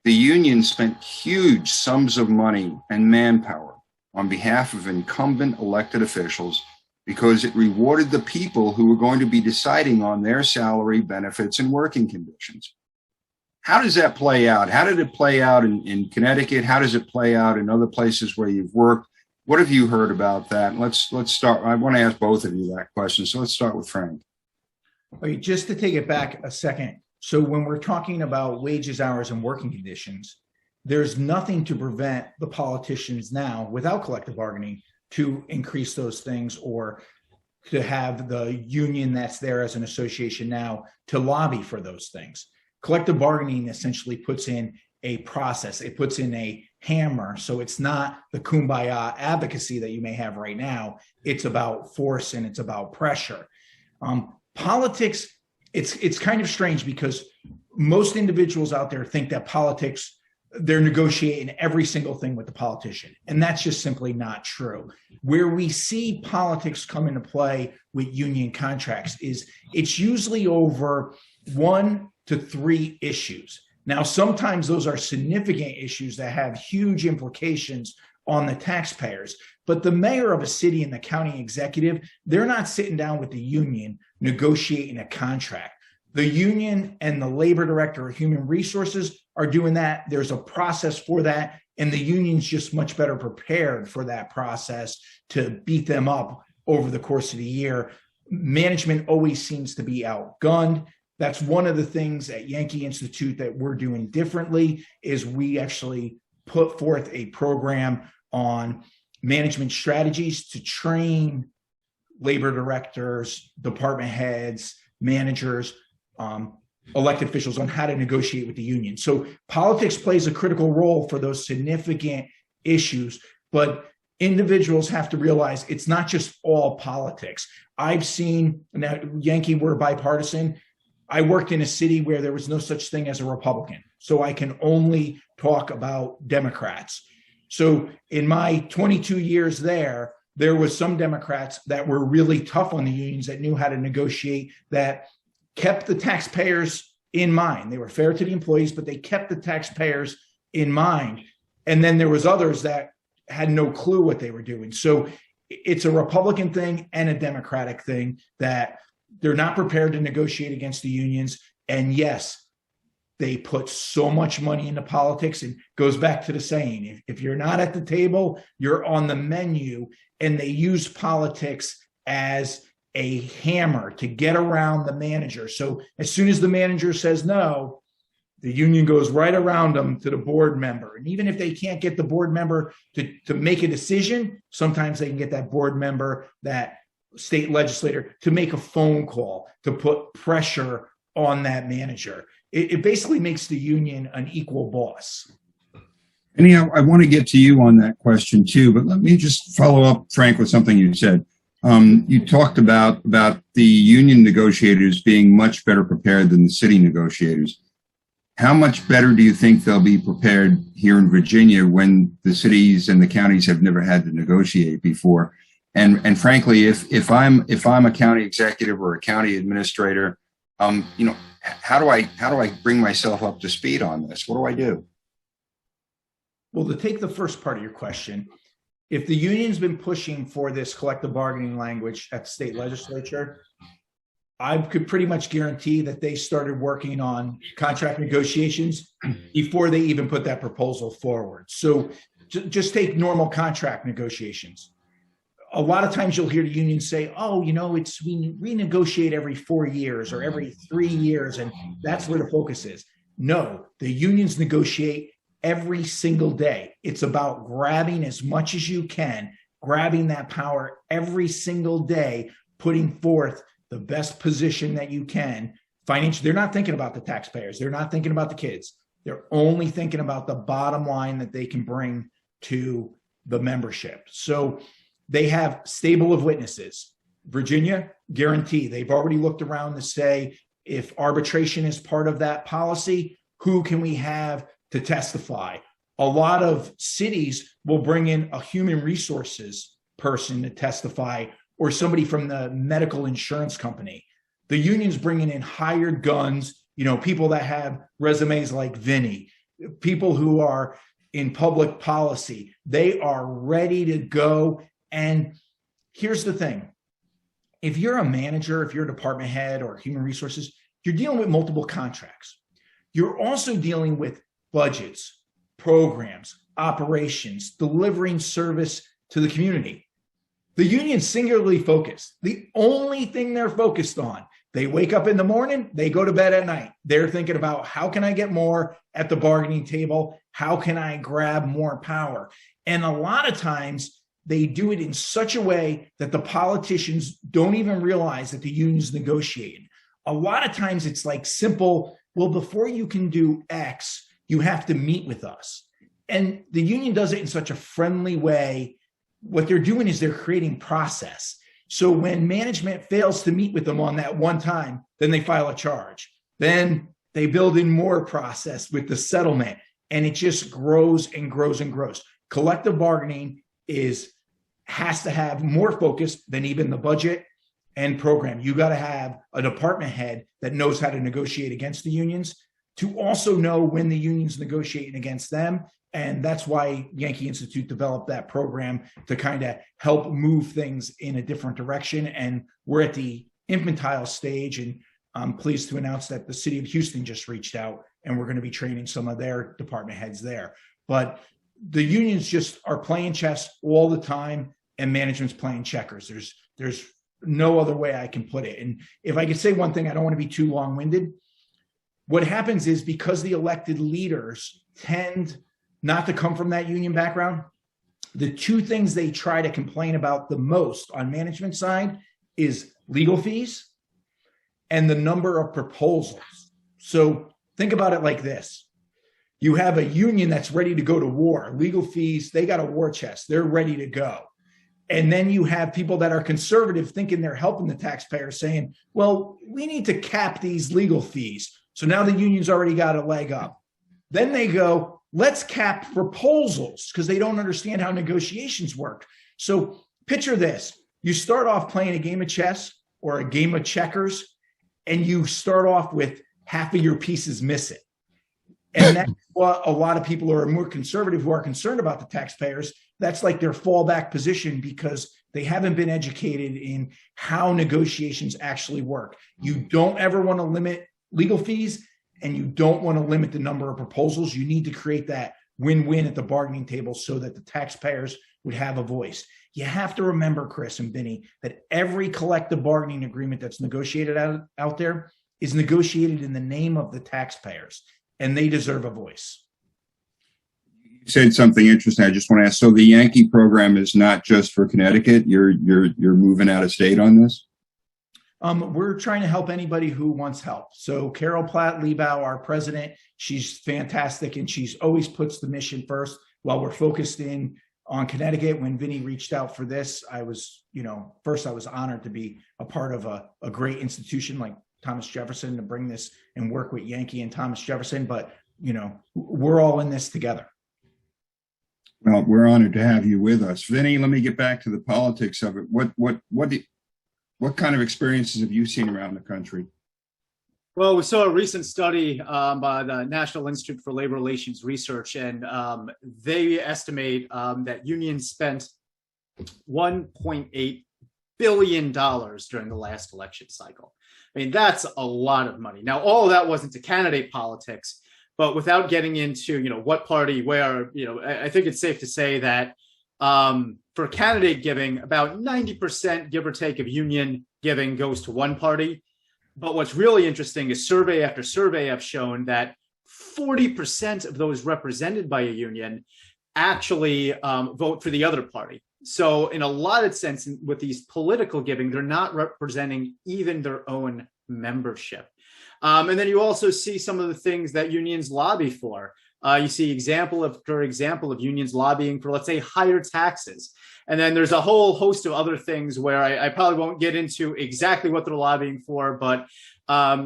the union spent huge sums of money and manpower on behalf of incumbent elected officials because it rewarded the people who were going to be deciding on their salary, benefits, and working conditions. How does that play out? How did it play out in Connecticut? How does it play out in other places where you've worked? What have you heard about that? Let's start. I want to ask both of you that question. So let's start with Frank. Okay, just to take it back a second. So when we're talking about wages, hours, and working conditions, there's nothing to prevent the politicians now, without collective bargaining, to increase those things, or to have the union that's there as an association now to lobby for those things. Collective bargaining essentially puts in a process. It puts in a hammer. So it's not the kumbaya advocacy that you may have right now. It's about force and it's about pressure. Politics, it's kind of strange, because most individuals out there think that politics, they're negotiating every single thing with the politician. And that's just simply not true. Where we see politics come into play with union contracts is it's usually over 1 to 3 issues. Now, sometimes those are significant issues that have huge implications on the taxpayers. But the mayor of a city and the county executive, they're not sitting down with the union negotiating a contract. The union and the labor director of human resources are doing that. There's a process for that. And the union's just much better prepared for that process to beat them up over the course of the year. Management always seems to be outgunned. That's one of the things at Yankee Institute that we're doing differently, is we actually put forth a program on management strategies to train labor directors, department heads, managers, elected officials on how to negotiate with the union. So politics plays a critical role for those significant issues, but individuals have to realize it's not just all politics. I've seen, now Yankee, we're bipartisan. I worked in a city where there was no such thing as a Republican, so I can only talk about Democrats. So in my 22 years there was some Democrats that were really tough on the unions, that knew how to negotiate, that kept the taxpayers in mind. They were fair to the employees, but they kept the taxpayers in mind. And then there was others that had no clue what they were doing. So it's a Republican thing and a Democratic thing, that they're not prepared to negotiate against the unions. And yes, they put so much money into politics, and goes back to the saying, if you're not at the table, you're on the menu. And they use politics as a hammer to get around the manager. So as soon as the manager says no, the union goes right around them to the board member. And even if they can't get the board member to make a decision, sometimes they can get that board member, that state legislator, to make a phone call to put pressure on that manager. It basically makes the union an equal boss. Anyhow, I want to get to you on that question too, but let me just follow up, Frank, with something you said. You talked about the union negotiators being much better prepared than the city negotiators. How much better do you think they'll be prepared here in Virginia, when the cities and the counties have never had to negotiate before? And frankly, if I'm a county executive or a county administrator, how do I bring myself up to speed on this? What do I do? Well, to take the first part of your question, if the union's been pushing for this collective bargaining language at the state legislature, I could pretty much guarantee that they started working on contract negotiations before they even put that proposal forward. So just take normal contract negotiations. A lot of times you'll hear the union say, oh, we renegotiate every 4 years or every 3 years, and that's where the focus is. No, the unions negotiate every single day. It's about grabbing as much as you can, grabbing that power every single day, putting forth the best position that you can. Financially, they're not thinking about the taxpayers. They're not thinking about the kids. They're only thinking about the bottom line that they can bring to the membership. So they have stable of witnesses. Virginia, guarantee. They've already looked around to say, if arbitration is part of that policy, who can we have to testify? A lot of cities will bring in a human resources person to testify, or somebody from the medical insurance company. The union's bringing in hired guns, people that have resumes like Vinny, people who are in public policy. They are ready to go. And here's the thing. if you're a manager, if you're a department head or human resources, you're dealing with multiple contracts. You're also dealing with budgets, programs, operations, delivering service to the community. The union's singularly focused. The only thing they're focused on, they wake up in the morning, they go to bed at night. They're thinking about, how can I get more at the bargaining table? How can I grab more power? And a lot of times they do it in such a way that the politicians don't even realize that the union's negotiating. A lot of times it's like simple, well, before you can do X, you have to meet with us. And the union does it in such a friendly way. What they're doing is they're creating process. So when management fails to meet with them on that one time, then they file a charge. Then they build in more process with the settlement, and it just grows and grows and grows. Collective bargaining has to have more focus than even the budget and program. You got to have a department head that knows how to negotiate against the unions, to also know when the union's negotiating against them. And that's why Yankee Institute developed that program, to kind of help move things in a different direction. And we're at the infantile stage, and I'm pleased to announce that the city of Houston just reached out, and we're going to be training some of their department heads there. But the unions just are playing chess all the time, and management's playing checkers. There's no other way I can put it. And if I could say one thing, I don't want to be too long-winded. What happens is, because the elected leaders tend not to come from that union background, the two things they try to complain about the most on management side is legal fees and the number of proposals. So think about it like this. You have a union that's ready to go to war. Legal fees, they got a war chest. They're ready to go. And then you have people that are conservative thinking they're helping the taxpayer, saying, well, we need to cap these legal fees. So now the union's already got a leg up. Then they go, let's cap proposals, because they don't understand how negotiations work. So picture this. You start off playing a game of chess or a game of checkers, and you start off with half of your pieces missing. And that's what a lot of people who are more conservative, who are concerned about the taxpayers, that's like their fallback position, because they haven't been educated in how negotiations actually work. You don't ever want to limit legal fees, and you don't want to limit the number of proposals. You need to create that win-win at the bargaining table so that the taxpayers would have a voice. You have to remember, Chris and Vinny, that every collective bargaining agreement that's negotiated out there is negotiated in the name of the taxpayers, and they deserve a voice. You said something interesting. I just want to ask, so the Yankee program is not just for Connecticut? You're moving out of state on this? We're trying to help anybody who wants help. So Carol Platt-Liebau, our president, she's fantastic, and she's always puts the mission first. While we're focused in on Connecticut, when Vinny reached out for this, I was honored to be a part of a great institution like Thomas Jefferson, to bring this and work with Yankee and Thomas Jefferson. But, we're all in this together. Well, we're honored to have you with us. Vinny, let me get back to the politics of it. What kind of experiences have you seen around the country? Well, we saw a recent study by the National Institute for Labor Relations Research, and they estimate that unions spent $1.8 billion during the last election cycle. I mean, that's a lot of money. Now, all of that wasn't to candidate politics, but without getting into, what party, where, I think it's safe to say that for candidate giving, about 90%, give or take, of union giving goes to one party. But what's really interesting is survey after survey have shown that 40% of those represented by a union actually vote for the other party. So in a lot of sense, with these political giving, they're not representing even their own membership. And then you also see some of the things that unions lobby for. You see example of unions lobbying for, let's say, higher taxes. And then there's a whole host of other things where I probably won't get into exactly what they're lobbying for, but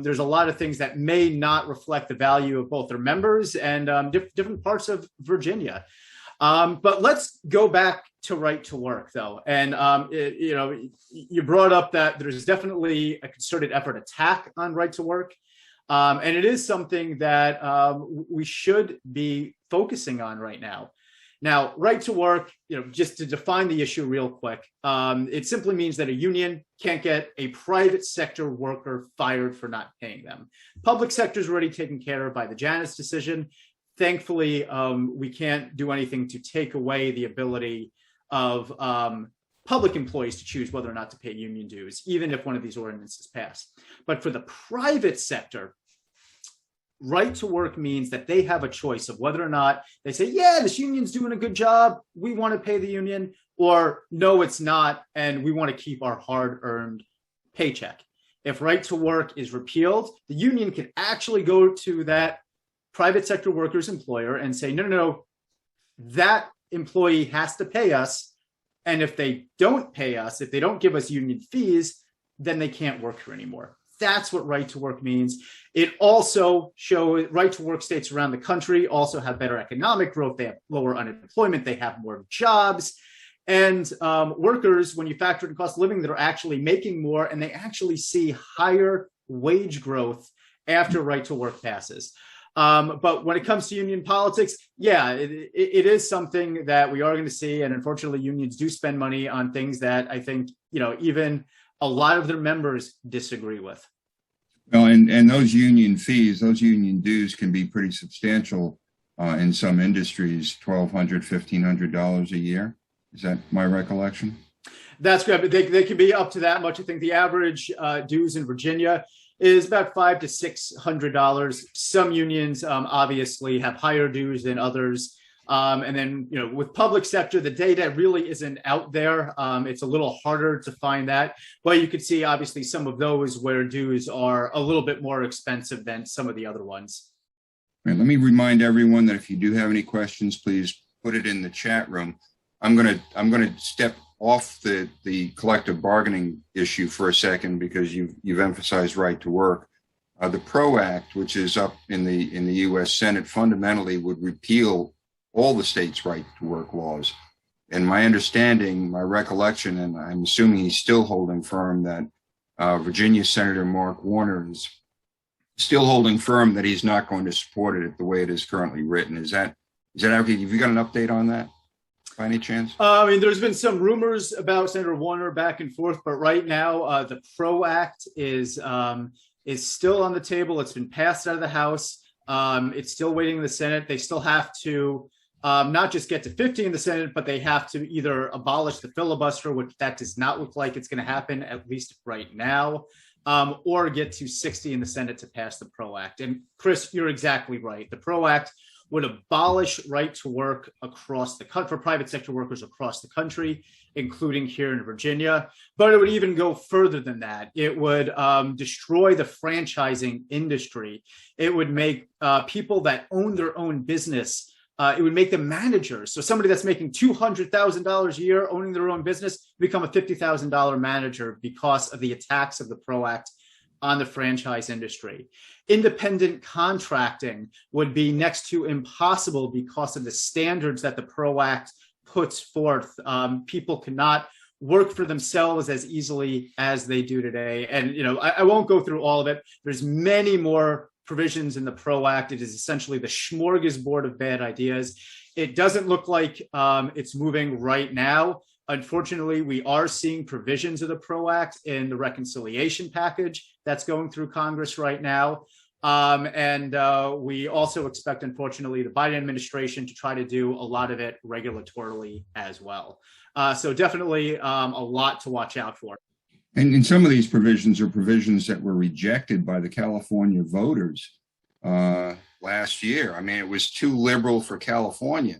there's a lot of things that may not reflect the value of both their members and different parts of Virginia. But let's go back to right to work, though. And, you brought up that there's definitely a concerted effort attack on right to work. And it is something that we should be focusing on right now. Now, right to work, just to define the issue real quick, it simply means that a union can't get a private sector worker fired for not paying them. Public sector is already taken care of by the Janus decision. Thankfully, we can't do anything to take away the ability of public employees to choose whether or not to pay union dues, even if one of these ordinances pass. But for the private sector, right to work means that they have a choice of whether or not they say, yeah, this union's doing a good job, we want to pay the union, or no, it's not, and we want to keep our hard-earned paycheck. If right to work is repealed, the union can actually go to that private sector worker's employer and say, no, that employee has to pay us. And if they don't pay us, if they don't give us union fees, then they can't work here anymore. That's what right to work means. It also shows right to work states around the country also have better economic growth. They have lower unemployment. They have more jobs. And workers, when you factor in cost of living, they're actually making more, and they actually see higher wage growth after right to work passes. But when it comes to union politics, yeah, it is something that we are going to see. And unfortunately, unions do spend money on things that I think, even a lot of their members disagree with. Well, and those union fees, those union dues can be pretty substantial in some industries, $1,200, $1,500 a year. Is that my recollection? That's good, but they can be up to that much. I think the average dues in Virginia is about $500 to $600. Some unions obviously have higher dues than others. And then, with public sector, the data really isn't out there. It's a little harder to find that. But you could see, obviously, some of those where dues are a little bit more expensive than some of the other ones. All right, let me remind everyone that if you do have any questions, please put it in the chat room. I'm gonna step off the collective bargaining issue for a second because you've emphasized right to work. The PRO Act, which is up in the U.S. Senate, fundamentally would repeal all the states' right to work laws. And my understanding, my recollection, and I'm assuming he's still holding firm that Virginia Senator Mark Warner is still holding firm that he's not going to support it the way it is currently written. Is that okay? Have you got an update on that by any chance? There's been some rumors about Senator Warner back and forth, but right now the PRO Act is still on the table. It's been passed out of the House. It's still waiting in the Senate. They still have to not just get to 50 in the Senate, but they have to either abolish the filibuster, which that does not look like it's going to happen, at least right now, or get to 60 in the Senate to pass the PRO Act. And Chris, you're exactly right. The PRO Act would abolish right to work across the country for private sector workers across the country, including here in Virginia. But it would even go further than that. It would destroy the franchising industry. It would make people that own their own business, it would make them managers. So somebody that's making $200,000 a year owning their own business become a $50,000 manager because of the attacks of the PRO Act on the franchise industry. Independent contracting would be next to impossible because of the standards that the PRO Act puts forth. People cannot work for themselves as easily as they do today. And, I won't go through all of it. There's many more provisions in the PRO Act. It is essentially the smorgasbord of bad ideas. It doesn't look like it's moving right now. Unfortunately, we are seeing provisions of the PRO Act in the reconciliation package that's going through Congress right now. And we also expect, unfortunately, the Biden administration to try to do a lot of it regulatorily as well. So definitely a lot to watch out for. And some of these provisions are provisions that were rejected by the California voters last year. I mean, it was too liberal for California.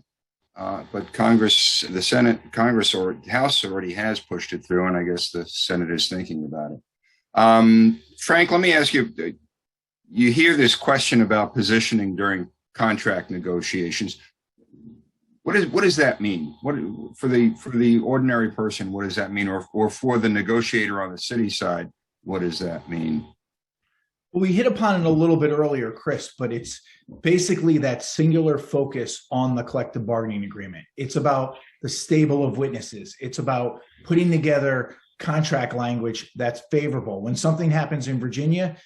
But Congress, the Senate, Congress or House already has pushed it through, and I guess the Senate is thinking about it. Frank, let me ask you, you hear this question about positioning during contract negotiations. What does that mean? What for the ordinary person, what does that mean? Or for the negotiator on the city side, what does that mean? Well, we hit upon it a little bit earlier, Chris, but it's basically that singular focus on the collective bargaining agreement. It's about the stable of witnesses. It's about putting together contract language that's favorable. When something happens in Virginia,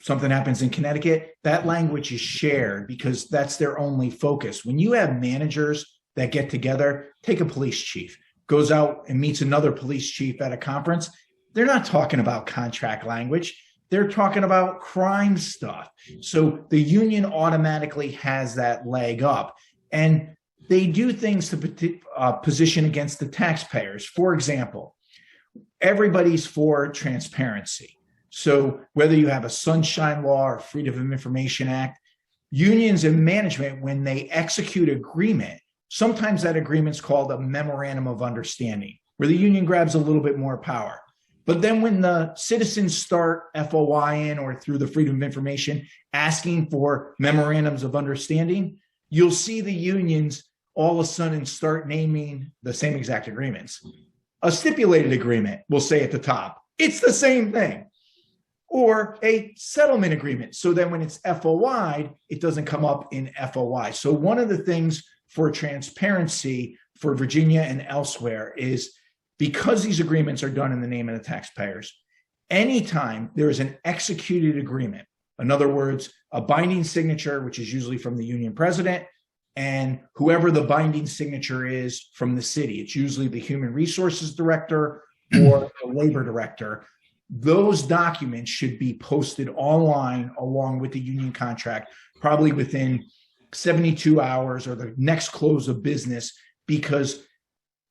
something happens in Connecticut, that language is shared because that's their only focus. When you have managers that get together. Take a police chief, goes out and meets another police chief at a conference. They're not talking about contract language. They're talking about crime stuff. So the union automatically has that leg up. And they do things to position against the taxpayers. For example, everybody's for transparency. So whether you have a Sunshine Law or Freedom of Information Act, unions and management, when they execute agreement, sometimes that agreement's called a memorandum of understanding, where the union grabs a little bit more power. But then when the citizens start FOIing or through the Freedom of Information asking for memorandums of understanding, you'll see the unions all of a sudden start naming the same exact agreements. A stipulated agreement will say at the top, it's the same thing. Or a settlement agreement. So then when it's FOI'd, it doesn't come up in FOI. So one of the things for transparency for Virginia and elsewhere is, because these agreements are done in the name of the taxpayers, anytime there is an executed agreement, in other words, a binding signature, which is usually from the union president, and whoever the binding signature is from the city, it's usually the human resources director or the labor director, those documents should be posted online along with the union contract, probably within 72 hours or the next close of business, because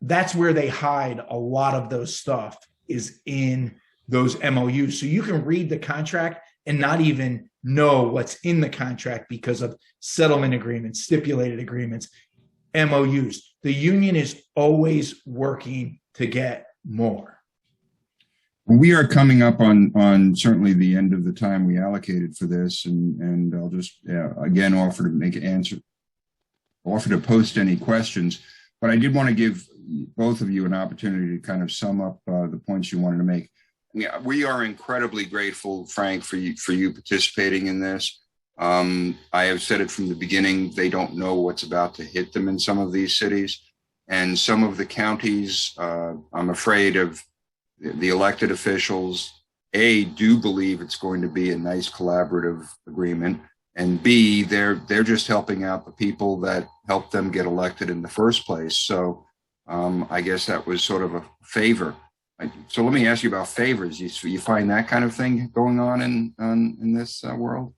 that's where they hide a lot of those stuff, is in those MOUs. So you can read the contract and not even know what's in the contract because of settlement agreements, stipulated agreements, MOUs. The union is always working to get more. We are coming up on certainly the end of the time we allocated for this, and I'll just again offer to post any questions. But I did want to give both of you an opportunity to kind of sum up the points you wanted to make. We are incredibly grateful, Frank, for you participating in this. I have said it from the beginning, they don't know what's about to hit them in some of these cities. And some of the counties, I'm afraid of the elected officials, A, do believe it's going to be a nice collaborative agreement. And B, they're just helping out the people that helped them get elected in the first place. So I guess that was sort of a favor. So let me ask you about favors. You find that kind of thing going on in this world?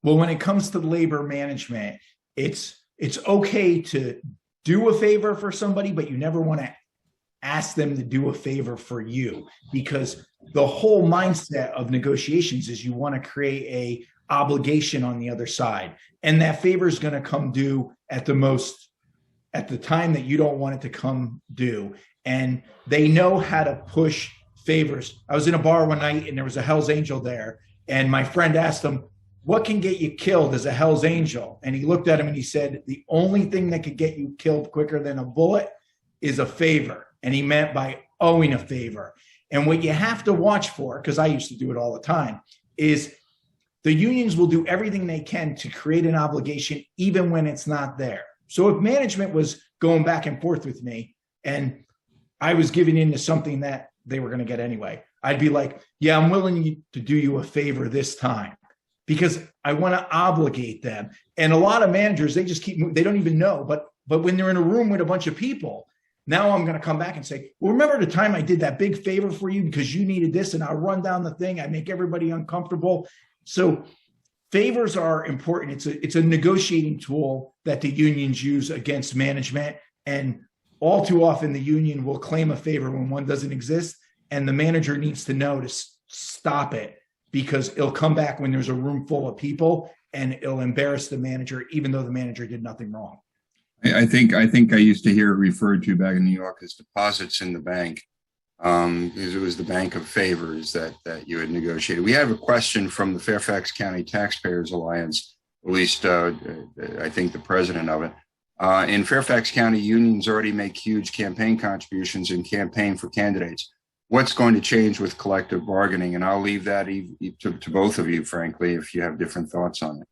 Well, when it comes to labor management, it's okay to do a favor for somebody, but you never want to ask them to do a favor for you, because the whole mindset of negotiations is you want to create a obligation on the other side, and that favor is going to come due at the time that you don't want it to come due. And they know how to push favors. I was in a bar one night and there was a Hell's Angel there, and my friend asked him, what can get you killed as a Hell's Angel? And he looked at him and he said, the only thing that could get you killed quicker than a bullet is a favor. And he meant by owing a favor. And what you have to watch for, because I used to do it all the time, is the unions will do everything they can to create an obligation even when it's not there. So if management was going back and forth with me and I was giving in to something that they were going to get anyway, I'd be like, yeah, I'm willing to do you a favor this time, because I want to obligate them. And a lot of managers, they just they don't even know. But when they're in a room with a bunch of people, now I'm going to come back and say, well, remember the time I did that big favor for you because you needed this, and I'll run down the thing. I make everybody uncomfortable. So favors are important. It's a negotiating tool that the unions use against management. And all too often the union will claim a favor when one doesn't exist. And the manager needs to know to stop it, because it'll come back when there's a room full of people and it'll embarrass the manager, even though the manager did nothing wrong. I think I used to hear it referred to back in New York as deposits in the bank. It was the bank of favors that you had negotiated. We have a question from the Fairfax County Taxpayers Alliance, at least I think the president of it. In Fairfax County, unions already make huge campaign contributions and campaign for candidates. What's going to change with collective bargaining? And I'll leave that to both of you, frankly, if you have different thoughts on it.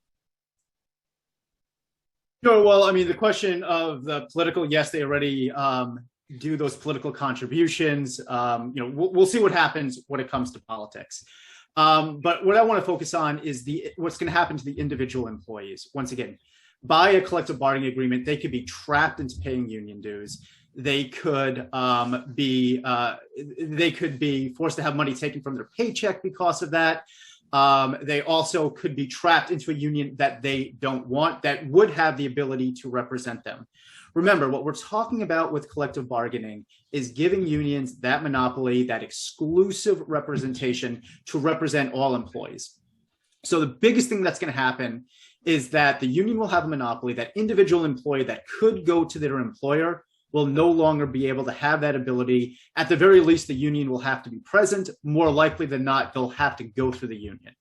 Sure. Well, I mean, the question of the political, yes, they already do those political contributions. We'll see what happens when it comes to politics. But what I want to focus on is what's going to happen to the individual employees. Once again, by a collective bargaining agreement, they could be trapped into paying union dues. They could be forced to have money taken from their paycheck because of that. They also could be trapped into a union that they don't want, that would have the ability to represent them. Remember, what we're talking about with collective bargaining is giving unions that monopoly, that exclusive representation to represent all employees. So the biggest thing that's going to happen is that the union will have a monopoly. That individual employee that could go to their employer will no longer be able to have that ability. At the very least, the union will have to be present. More likely than not, they'll have to go through the union,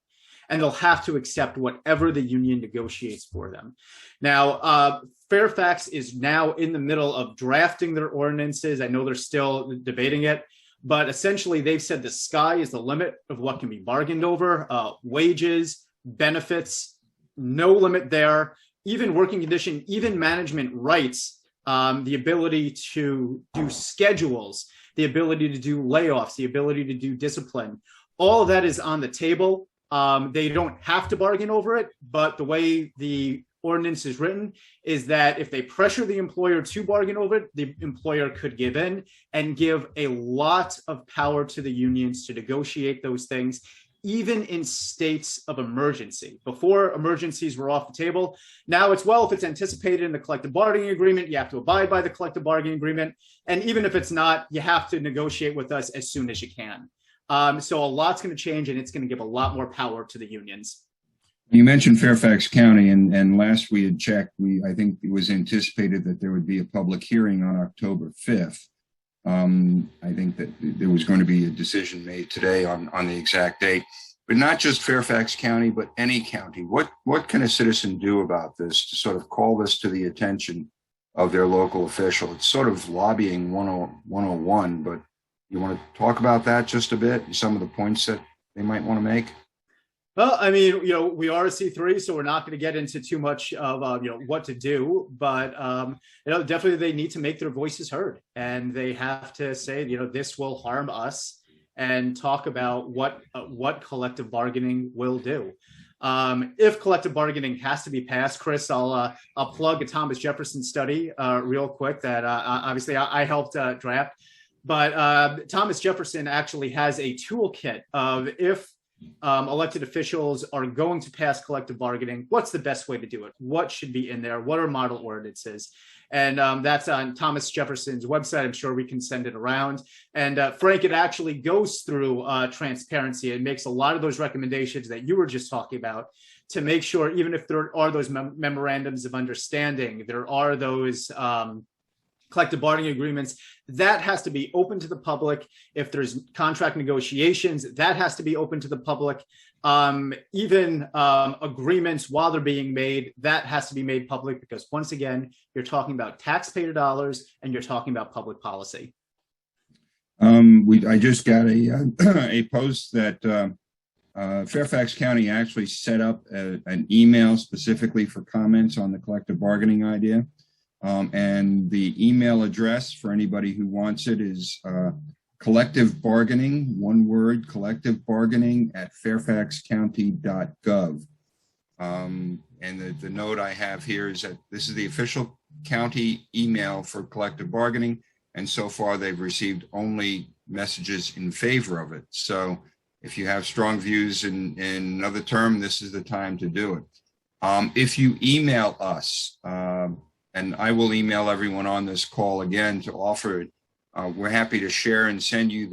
and they'll have to accept whatever the union negotiates for them. Now, Fairfax is now in the middle of drafting their ordinances. I know they're still debating it, but essentially they've said the sky is the limit of what can be bargained over. Wages, benefits, no limit there. Even working condition, even management rights, the ability to do schedules, the ability to do layoffs, the ability to do discipline. All of that is on the table. They don't have to bargain over it, but the way the ordinance is written is that if they pressure the employer to bargain over it, the employer could give in and give a lot of power to the unions to negotiate those things, even in states of emergency. Before, emergencies were off the table. Now it's, well, if it's anticipated in the collective bargaining agreement, you have to abide by the collective bargaining agreement. And even if it's not, you have to negotiate with us as soon as you can. So a lot's going to change, and it's going to give a lot more power to the unions. You mentioned Fairfax County, and last we had checked, I think it was anticipated that there would be a public hearing on October 5th. I think that there was going to be a decision made today on the exact date, but not just Fairfax County, but any county. What can a citizen do about this to sort of call this to the attention of their local official? It's sort of lobbying 101, but you want to talk about that just a bit, and some of the points that they might want to make? Well, I mean, we are a C3, so we're not going to get into too much of, what to do, but, definitely they need to make their voices heard, and they have to say, this will harm us, and talk about what collective bargaining will do. If collective bargaining has to be passed, Chris, I'll plug a Thomas Jefferson study real quick that obviously I helped draft, but Thomas Jefferson actually has a toolkit of if elected officials are going to pass collective bargaining, what's the best way to do it? What should be in there? What are model ordinances? And that's on Thomas Jefferson's website. I'm sure we can send it around. And Frank, it actually goes through transparency. It makes a lot of those recommendations that you were just talking about to make sure, even if there are those memorandums of understanding, there are those collective bargaining agreements, that has to be open to the public. If there's contract negotiations, that has to be open to the public. Even agreements while they're being made, that has to be made public, because once again, you're talking about taxpayer dollars and you're talking about public policy. I just got a post that Fairfax County actually set up an email specifically for comments on the collective bargaining idea. And the email address for anybody who wants it is collective bargaining, one word, collective bargaining at fairfaxcounty.gov. And the note I have here is that this is the official county email for collective bargaining. And so far they've received only messages in favor of it. So if you have strong views in another term, this is the time to do it. If you email us, and I will email everyone on this call again to offer it. We're happy to share and send you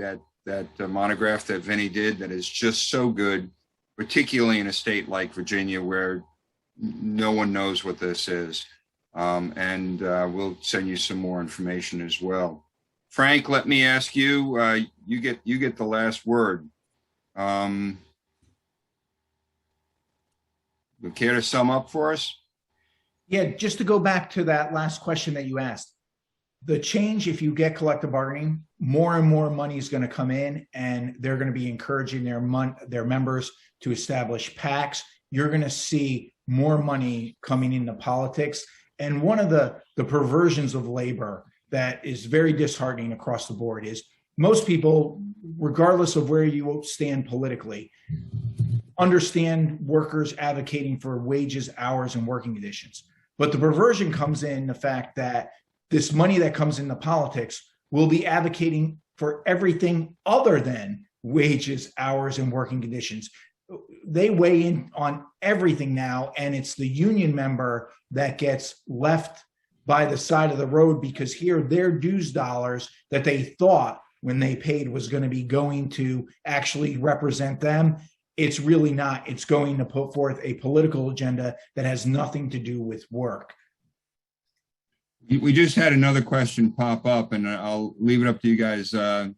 that monograph that Vinny did that is just so good, particularly in a state like Virginia where no one knows what this is. And we'll send you some more information as well. Frank, let me ask you, you get the last word. Would you care to sum up for us? Yeah, just to go back to that last question that you asked, the change, if you get collective bargaining, more and more money is going to come in, and they're going to be encouraging their members to establish PACs. You're going to see more money coming into politics. And one of the perversions of labor that is very disheartening across the board is most people, regardless of where you stand politically, understand workers advocating for wages, hours, and working conditions. But the perversion comes in the fact that this money that comes into politics will be advocating for everything other than wages, hours, and working conditions. They weigh in on everything now, and it's the union member that gets left by the side of the road because here their dues dollars that they thought when they paid was going to be going to actually represent them. It's really not. It's going to put forth a political agenda that has nothing to do with work. We just had another question pop up, and I'll leave it up to you guys. I'm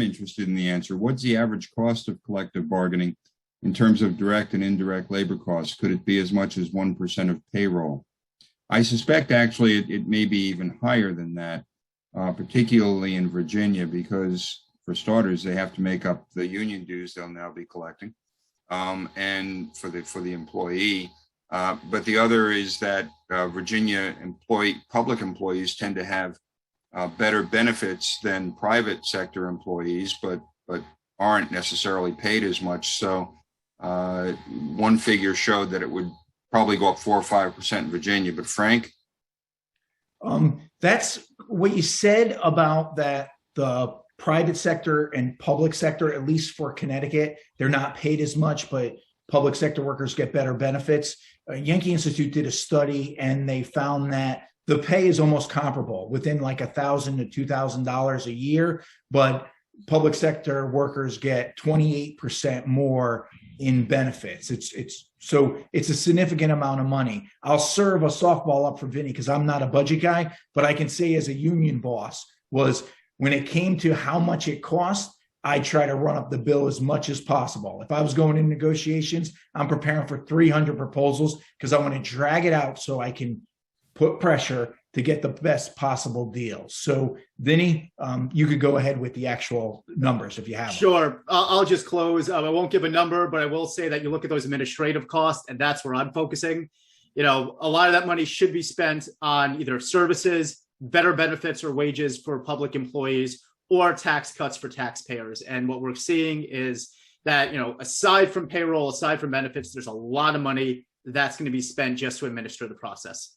interested in the answer. What's the average cost of collective bargaining in terms of direct and indirect labor costs? Could it be as much as 1% of payroll? I suspect actually it may be even higher than that, particularly in Virginia, because for starters, they have to make up the union dues they'll now be collecting, and for the employee. But the other is that Virginia public employees tend to have better benefits than private sector employees, but aren't necessarily paid as much. So one figure showed that it would probably go up 4 or 5% in Virginia. But Frank? That's what you said about that the private sector and public sector, at least for Connecticut, they're not paid as much, but public sector workers get better benefits. Yankee Institute did a study and they found that the pay is almost comparable, within like $1,000 to $2,000 a year, but public sector workers get 28% more in benefits. So it's a significant amount of money. I'll serve a softball up for Vinny because I'm not a budget guy, but I can say as a union boss was when it came to how much it cost, I try to run up the bill as much as possible. If I was going in negotiations, I'm preparing for 300 proposals because I want to drag it out so I can put pressure to get the best possible deal. So Vinny, you could go ahead with the actual numbers if you have them. Sure. I'll just close. I won't give a number, but I will say that you look at those administrative costs, and that's where I'm focusing. A lot of that money should be spent on either services, better benefits or wages for public employees, or tax cuts for taxpayers. And what we're seeing is that, aside from payroll, aside from benefits, there's a lot of money that's going to be spent just to administer the process.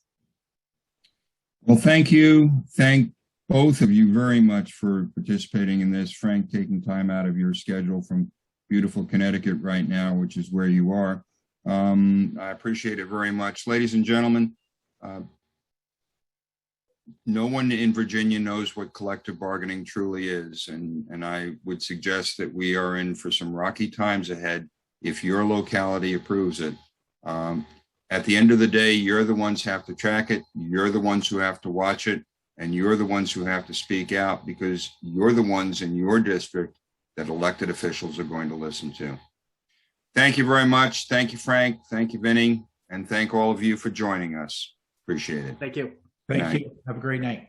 Well, thank you. Thank both of you very much for participating in this. Frank, taking time out of your schedule from beautiful Connecticut right now, which is where you are. I appreciate it very much. Ladies and gentlemen, no one in Virginia knows what collective bargaining truly is. And I would suggest that we are in for some rocky times ahead if your locality approves it. At the end of the day, you're the ones who have to track it. You're the ones who have to watch it. And you're the ones who have to speak out because you're the ones in your district that elected officials are going to listen to. Thank you very much. Thank you, Frank. Thank you, Vinny. And thank all of you for joining us. Appreciate it. Thank you. Thank you. Have a great night.